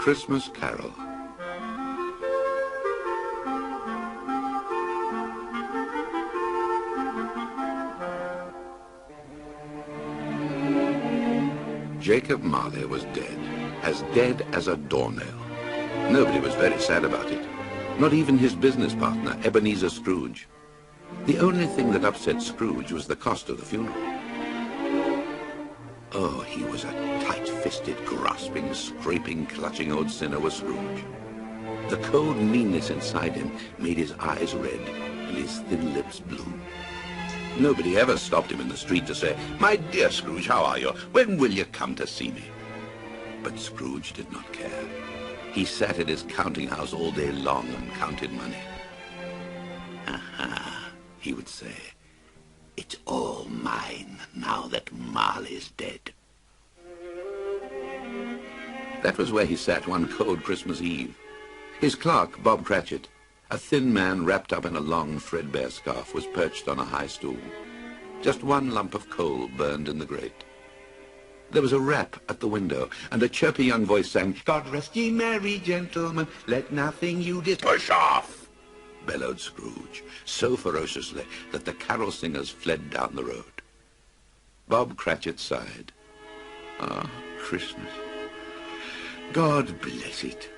Christmas Carol. Jacob Marley was dead as a doornail. Nobody was very sad about it, not even his business partner, Ebenezer Scrooge. The only thing that upset Scrooge was the cost of the funeral. Oh, he was a tight-fisted, grasping, scraping, clutching old sinner, was Scrooge. The cold meanness inside him made his eyes red and his thin lips blue. Nobody ever stopped him in the street to say, "My dear Scrooge, how are you? When will you come to see me?" But Scrooge did not care. He sat at his counting house all day long and counted money. "Aha," he would say, "it's all mine now that Marley's dead." That was where he sat one cold Christmas Eve. His clerk, Bob Cratchit, a thin man wrapped up in a long, threadbare scarf, was perched on a high stool. Just one lump of coal burned in the grate. There was a rap at the window, and a chirpy young voice sang, "God rest ye merry gentlemen, let nothing you push off," bellowed Scrooge, so ferociously that the carol singers fled down the road. Bob Cratchit sighed. "Ah, Christmas. God bless it.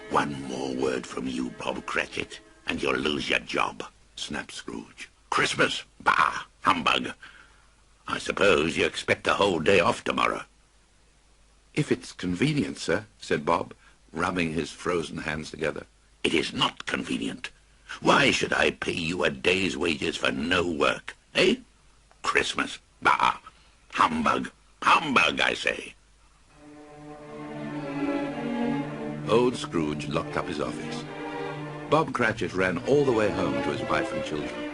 One more word from you, Bob Cratchit, and you'll lose your job," snapped Scrooge. "Christmas? Bah! Humbug! I suppose you expect a whole day off tomorrow." "If it's convenient, sir," said Bob, rubbing his frozen hands together. "It is not convenient. Why should I pay you a day's wages for no work, eh? Christmas? Bah! Humbug! Humbug, I say." Old Scrooge locked up his office. Bob Cratchit ran all the way home to his wife and children.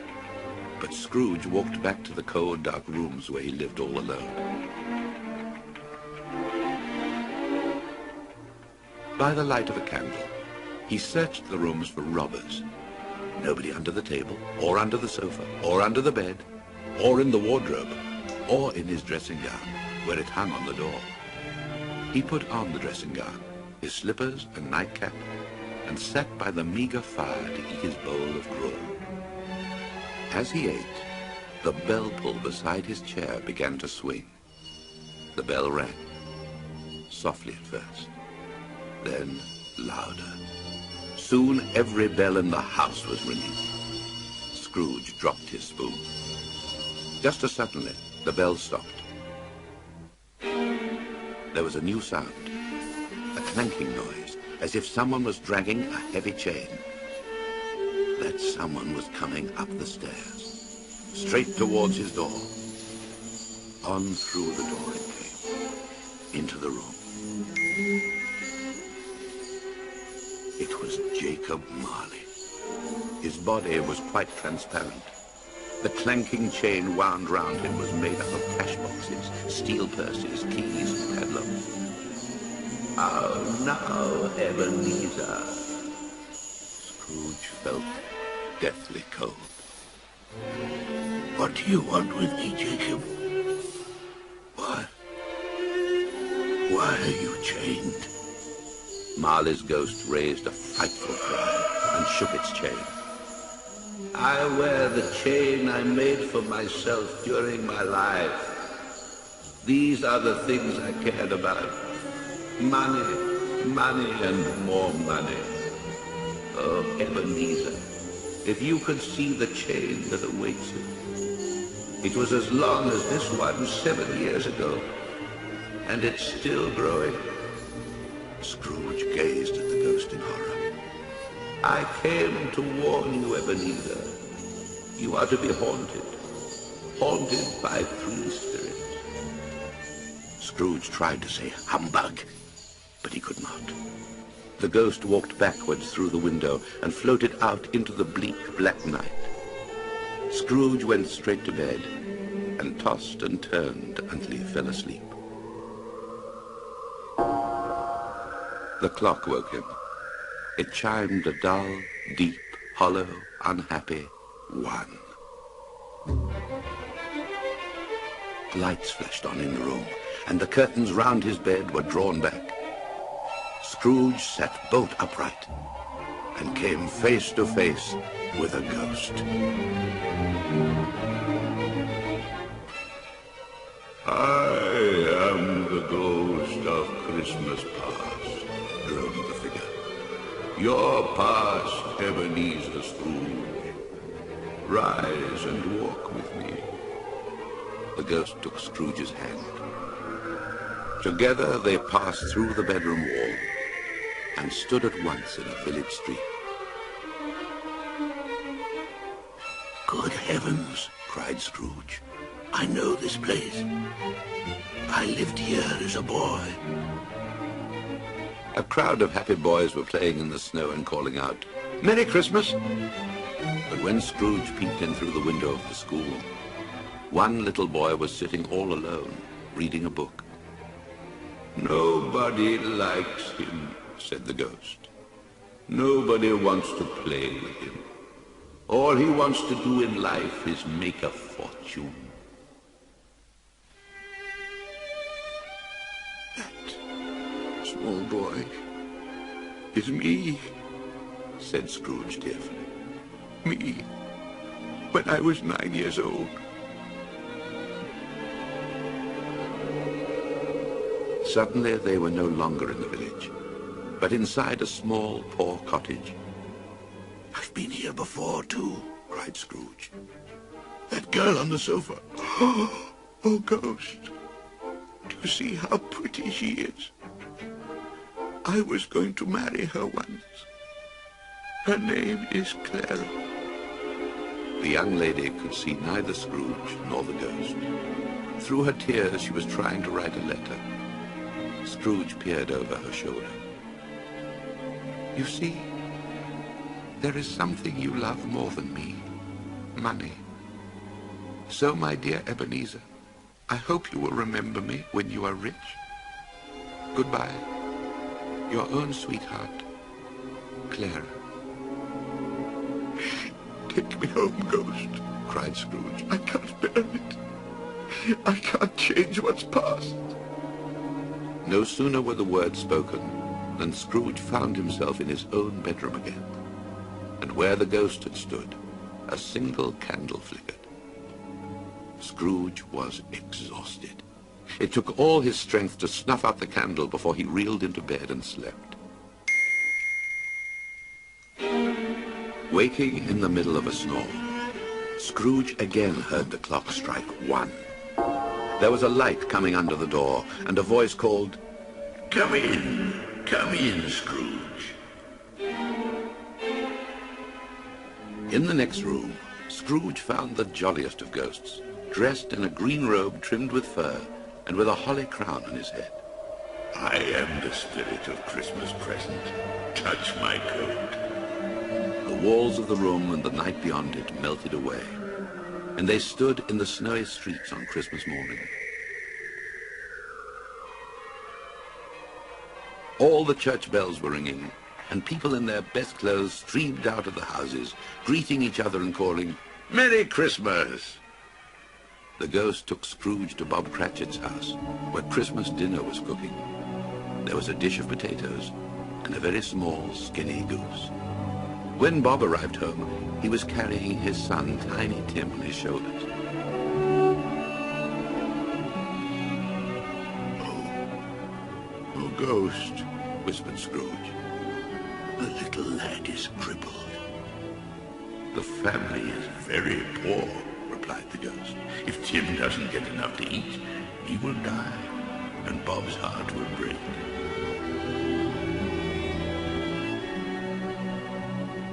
But Scrooge walked back to the cold, dark rooms where he lived all alone. By the light of a candle, he searched the rooms for robbers. Nobody under the table, or under the sofa, or under the bed, or in the wardrobe, or in his dressing gown, where it hung on the door. He put on the dressing gown, his slippers and nightcap, and sat by the meager fire to eat his bowl of gruel. As he ate, the bell pull beside his chair began to swing. The bell rang, softly at first, then louder. Soon every bell in the house was ringing. Scrooge dropped his spoon. Just as suddenly, the bell stopped. There was a new sound, a clanking noise, as if someone was dragging a heavy chain. That someone was coming up the stairs, straight towards his door. On through the door it came, into the room. It was Jacob Marley. His body was quite transparent. The clanking chain wound round him was made up of cash boxes, steel purses, keys, and padlocks. "Oh, now, Ebenezer." Scrooge felt deathly cold. "What do you want with me, Jacob? Why are you chained?" Marley's ghost raised a frightful cry and shook its chain. "I wear the chain I made for myself during my life. These are the things I cared about. Money, money, and more money. Oh, Ebenezer, if you could see the chain that awaits you. It was as long as this one 7 years ago, and it's still growing." Scrooge gazed at the ghost in horror. "I came to warn you, Ebenezer. You are to be haunted by 3 spirits." Scrooge tried to say humbug, but he could not. The ghost walked backwards through the window and floated out into the bleak black night. Scrooge went straight to bed and tossed and turned until he fell asleep. The clock woke him. It chimed a dull, deep, hollow, unhappy 1. Lights flashed on in the room, and the curtains round his bed were drawn back. Scrooge sat bolt upright and came face to face with a ghost. I am the ghost of Christmas past, droned the figure. Your past, Ebenezer Scrooge. Rise and walk with me. The ghost took Scrooge's hand. Together they passed through the bedroom wall and stood at once in a village street. Good heavens, cried Scrooge. I know this place. I lived here as a boy. A crowd of happy boys were playing in the snow and calling out, Merry Christmas! But when Scrooge peeped in through the window of the school, one little boy was sitting all alone, reading a book. Nobody likes him, said the ghost. Nobody wants to play with him. All he wants to do in life is make a fortune. That small boy is me, said Scrooge tearfully. Me, when I was 9 years old. Suddenly they were no longer in the village, but inside a small, poor cottage. I've been here before, too, cried Scrooge. That girl on the sofa. Oh, ghost, do you see how pretty she is? I was going to marry her once. Her name is Clara. The young lady could see neither Scrooge nor the ghost. Through her tears, she was trying to write a letter. Scrooge peered over her shoulder. You see, there is something you love more than me, money. So, my dear Ebenezer, I hope you will remember me when you are rich. Goodbye. Your own sweetheart, Clara. Take me home, ghost, cried Scrooge. I can't bear it. I can't change what's past. No sooner were the words spoken than Scrooge found himself in his own bedroom again. And where the ghost had stood, a single candle flickered. Scrooge was exhausted. It took all his strength to snuff out the candle before he reeled into bed and slept. Waking in the middle of a snore, Scrooge again heard the clock strike 1. There was a light coming under the door, and a voice called, Come in, Scrooge. In the next room, Scrooge found the jolliest of ghosts, dressed in a green robe trimmed with fur, and with a holly crown on his head. I am the spirit of Christmas present. Touch my coat. The walls of the room and the night beyond it melted away, and they stood in the snowy streets on Christmas morning. All the church bells were ringing, and people in their best clothes streamed out of the houses, greeting each other and calling, Merry Christmas! The ghost took Scrooge to Bob Cratchit's house, where Christmas dinner was cooking. There was a dish of potatoes and a very small, skinny goose. When Bob arrived home, he was carrying his son, Tiny Tim, on his shoulders. Oh, ghost, whispered Scrooge. The little lad is crippled. The family is very poor, replied the ghost. If Tim doesn't get enough to eat, he will die, and Bob's heart will break.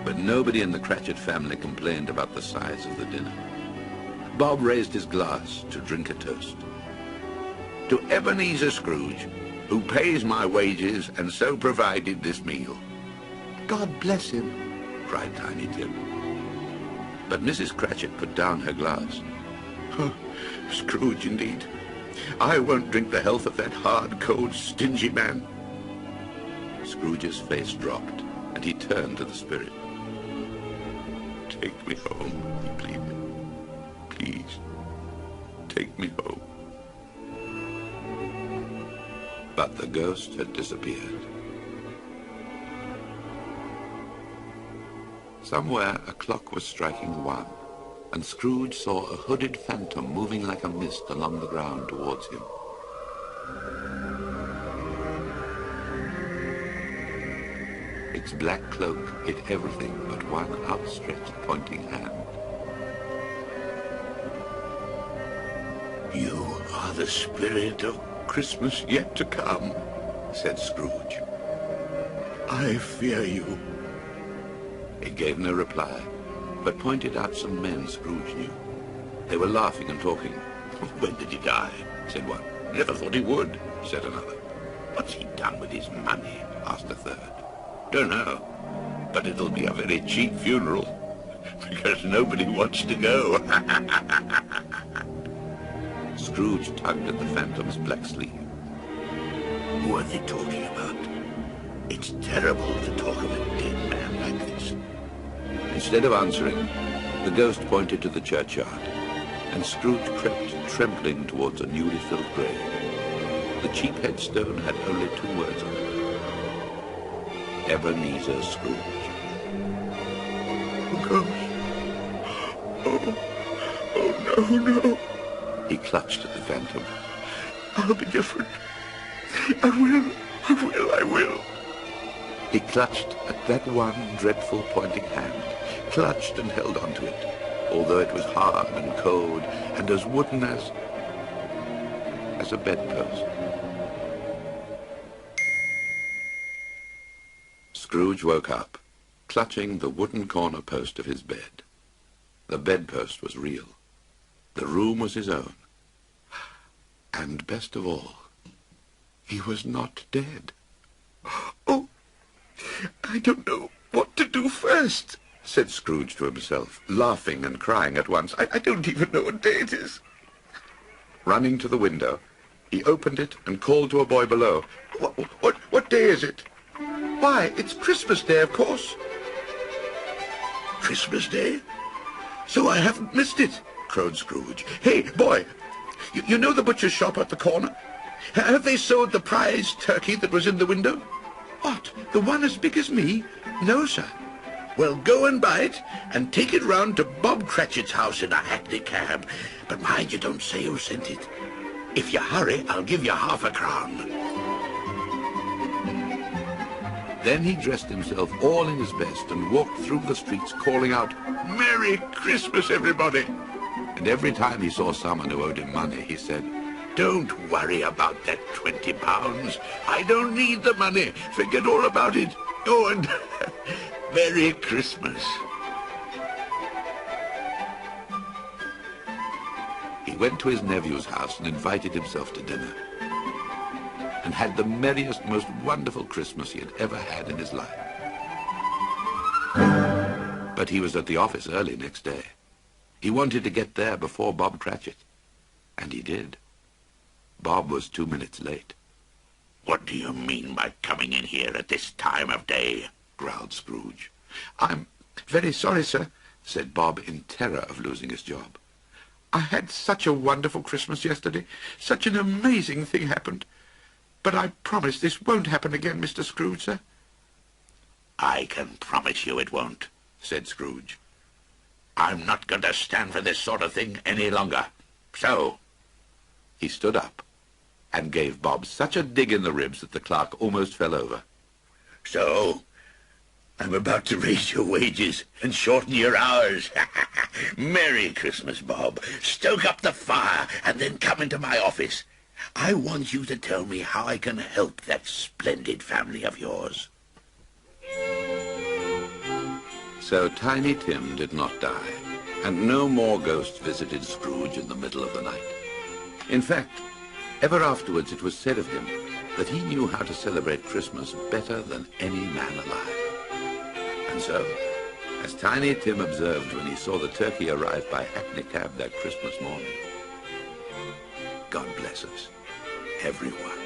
But nobody in the Cratchit family complained about the size of the dinner. Bob raised his glass to drink a toast. To Ebenezer Scrooge, who pays my wages and so provided this meal. God bless him, cried Tiny Tim. But Mrs. Cratchit put down her glass. Oh, Scrooge, indeed. I won't drink the health of that hard, cold, stingy man. Scrooge's face dropped, and he turned to the spirit. Take me home, he pleaded. Please, take me home. But the ghost had disappeared, Somewhere a clock was striking 1, and Scrooge saw a hooded phantom moving like a mist along the ground towards him. Its black cloak hid everything but one outstretched pointing hand. "You are the spirit of Christmas yet to come," said Scrooge. "I fear you." It gave no reply, but pointed out some men Scrooge knew. They were laughing and talking. "When did he die?" said one. "Never thought he would," said another. "What's he done with his money?" asked a third. "Don't know, but it'll be a very cheap funeral, because nobody wants to go." Scrooge tugged at the phantom's black sleeve. "Who are they talking about? It's terrible to talk of a dead man like this." Instead of answering, the ghost pointed to the churchyard, and Scrooge crept trembling towards a newly filled grave. The cheap headstone had only 2 words on it: Ebenezer Scrooge. "Oh, ghost! Oh, no. He clutched at the phantom. "I'll be different. I will. He clutched at that one dreadful pointing hand, clutched and held on to it, although it was hard and cold and as wooden as a bedpost. Scrooge woke up, clutching the wooden corner post of his bed. The bedpost was real. The room was his own. And best of all, he was not dead. "Oh, I don't know what to do first," said Scrooge to himself, laughing and crying at once. I don't even know what day it is." Running to the window, he opened it and called to a boy below. What day is it?" "Why, it's Christmas Day, of course." "Christmas Day? So I haven't missed it," crowed Scrooge. "Hey, boy, you know the butcher's shop at the corner? Have they sold the prize turkey that was in the window?" "What, the one as big as me? No, sir." "Well, go and buy it, and take it round to Bob Cratchit's house in a hackney cab. But mind you don't say who sent it. If you hurry, I'll give you £0.50. Then he dressed himself all in his best and walked through the streets calling out, "Merry Christmas, everybody!" And every time he saw someone who owed him money, he said, "Don't worry about that £20. I don't need the money. Forget all about it. Oh, and Merry Christmas." He went to his nephew's house and invited himself to dinner, and had the merriest, most wonderful Christmas he had ever had in his life. But he was at the office early next day. He wanted to get there before Bob Cratchit, and he did. Bob was 2 minutes late. "What do you mean by coming in here at this time of day?" growled Scrooge. "I'm very sorry, sir," said Bob in terror of losing his job. "I had such a wonderful Christmas yesterday. Such an amazing thing happened. But I promise this won't happen again, Mr. Scrooge, sir." "I can promise you it won't," said Scrooge. "I'm not going to stand for this sort of thing any longer. So..." He stood up and gave Bob such a dig in the ribs that the clerk almost fell over. "So, I'm about to raise your wages and shorten your hours. Merry Christmas, Bob. Stoke up the fire and then come into my office. I want you to tell me how I can help that splendid family of yours." So Tiny Tim did not die, and no more ghosts visited Scrooge in the middle of the night. In fact, ever afterwards it was said of him that he knew how to celebrate Christmas better than any man alive. And so, as Tiny Tim observed when he saw the turkey arrive by hackney cab that Christmas morning, God bless us, everyone.